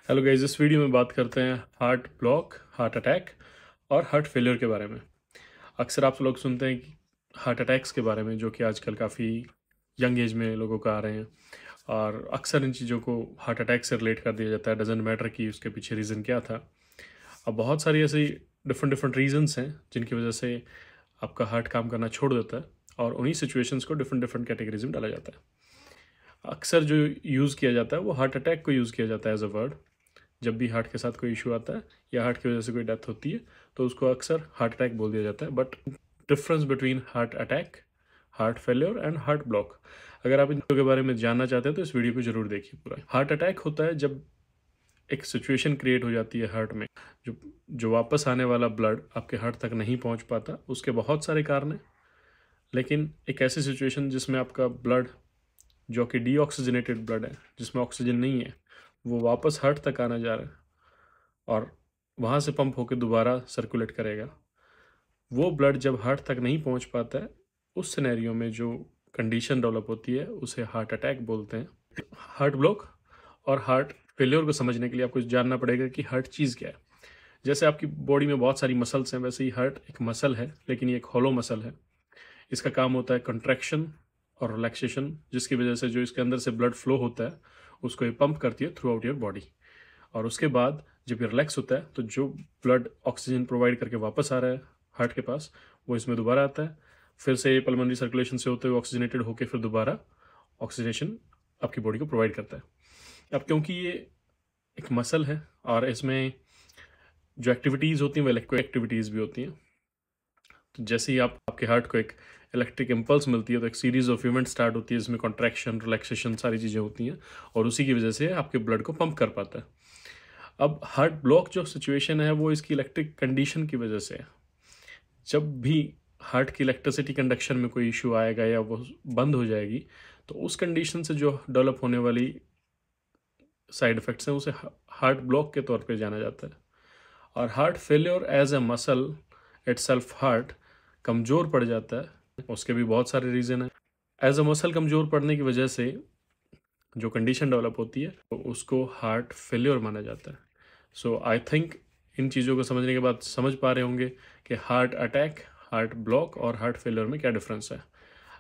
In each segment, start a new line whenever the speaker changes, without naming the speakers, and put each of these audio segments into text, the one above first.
Hello guys, इस video में बात करते हैं हार्ट ब्लॉक, हार्ट अटैक और हार्ट फेलियर के बारे में। अक्सर आप लोग सुनते हैं कि हार्ट अटैक्स के बारे में, जो कि आजकल काफ़ी यंग एज में लोगों को आ रहे हैं। और अक्सर इन चीज़ों को हार्ट अटैक से रिलेट कर दिया जाता है, डजेंट मैटर कि उसके पीछे रीज़न क्या था। अब बहुत सारी ऐसी डिफरेंट डिफरेंट रीजंस हैं जिनकी वजह से आपका हार्ट काम करना छोड़ देता है, और उन्हीं सिचुएशंस को डिफरेंट डिफरेंट कैटेगरीज में डाला जाता है। अक्सर जो यूज़ किया जाता है वो हार्ट अटैक को यूज़ किया जाता है एज अ वर्ड। जब भी हार्ट के साथ कोई इशू आता है या हार्ट की वजह से कोई डेथ होती है तो उसको अक्सर हार्ट अटैक बोल दिया जाता है। But difference between heart attack, heart failure and heart block, अगर आप इन के बारे में जानना चाहते हैं तो इस वीडियो को जरूर देखिए पूरा। हार्ट अटैक होता है जब एक सिचुएशन क्रिएट हो जाती है हार्ट में, जो जो वापस आने वाला ब्लड आपके हार्ट तक नहीं पहुंच पाता। उसके बहुत सारे कारण हैं, लेकिन एक ऐसी सिचुएशन जिसमें आपका ब्लड, जो कि डीऑक्सीजनेटेड ब्लड है, जिसमें ऑक्सीजन नहीं है, वो वापस हार्ट तक आना जा रहा है और वहाँ से पंप होकर दोबारा सर्कुलेट करेगा। वो ब्लड जब हार्ट तक नहीं पहुँच पाता है, उस सिनेरियो में जो कंडीशन डेवलप होती है उसे हार्ट अटैक बोलते हैं। हार्ट ब्लॉक और हार्ट फेलियर को समझने के लिए आपको जानना पड़ेगा कि हार्ट चीज़ क्या है। जैसे आपकी बॉडी में बहुत सारी मसल्स हैं, वैसे ही हार्ट एक मसल है, लेकिन ये एक हॉलो मसल है। इसका काम होता है कंट्रैक्शन और रिलैक्सेशन, जिसकी वजह से जो इसके अंदर से ब्लड फ्लो होता है उसको ये पंप करती है थ्रू आउट योर बॉडी। और उसके बाद जब ये रिलैक्स होता है तो जो ब्लड ऑक्सीजन प्रोवाइड करके वापस आ रहा है हार्ट के पास, वो इसमें दोबारा आता है। फिर से ये पल्मोनरी सर्कुलेशन से होते हुए ऑक्सीजनेटेड होकर फिर दोबारा ऑक्सीजनेशन आपकी बॉडी को प्रोवाइड करता है। अब क्योंकि ये एक मसल है और इसमें जो एक्टिविटीज़ होती हैं वो इलेक्ट्रो एक्टिविटीज़ भी होती हैं, तो जैसे ही आपके हार्ट को एक इलेक्ट्रिक इम्पल्स मिलती है तो एक सीरीज ऑफ इवेंट स्टार्ट होती है, जिसमें कॉन्ट्रैक्शन, रिलैक्सेशन सारी चीज़ें होती हैं, और उसी की वजह से आपके ब्लड को पंप कर पाता है। अब हार्ट ब्लॉक जो सिचुएशन है वो इसकी इलेक्ट्रिक कंडीशन की वजह से है। जब भी हार्ट की इलेक्ट्रिसिटी कंडक्शन में कोई इशू आएगा या वो बंद हो जाएगी, तो उस कंडीशन से जो डेवलप होने वाली साइड इफ़ेक्ट्स हैं उसे हार्ट ब्लॉक के तौर पे जाना जाता है। और heart failure as a muscle itself, heart कमज़ोर पड़ जाता है, उसके भी बहुत सारे रीज़न हैं। एज अ मसल कमज़ोर पड़ने की वजह से जो कंडीशन डेवलप होती है तो उसको हार्ट फेलियर माना जाता है। सो आई थिंक इन चीज़ों को समझने के बाद समझ पा रहे होंगे कि हार्ट अटैक, हार्ट ब्लॉक और हार्ट फेलियर में क्या डिफरेंस है।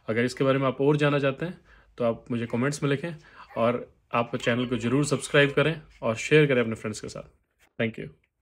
अगर इसके बारे में आप और जानना चाहते हैं तो आप मुझे कमेंट्स में लिखें, और आप चैनल को ज़रूर सब्सक्राइब करें और शेयर करें अपने फ्रेंड्स के साथ। Thank you.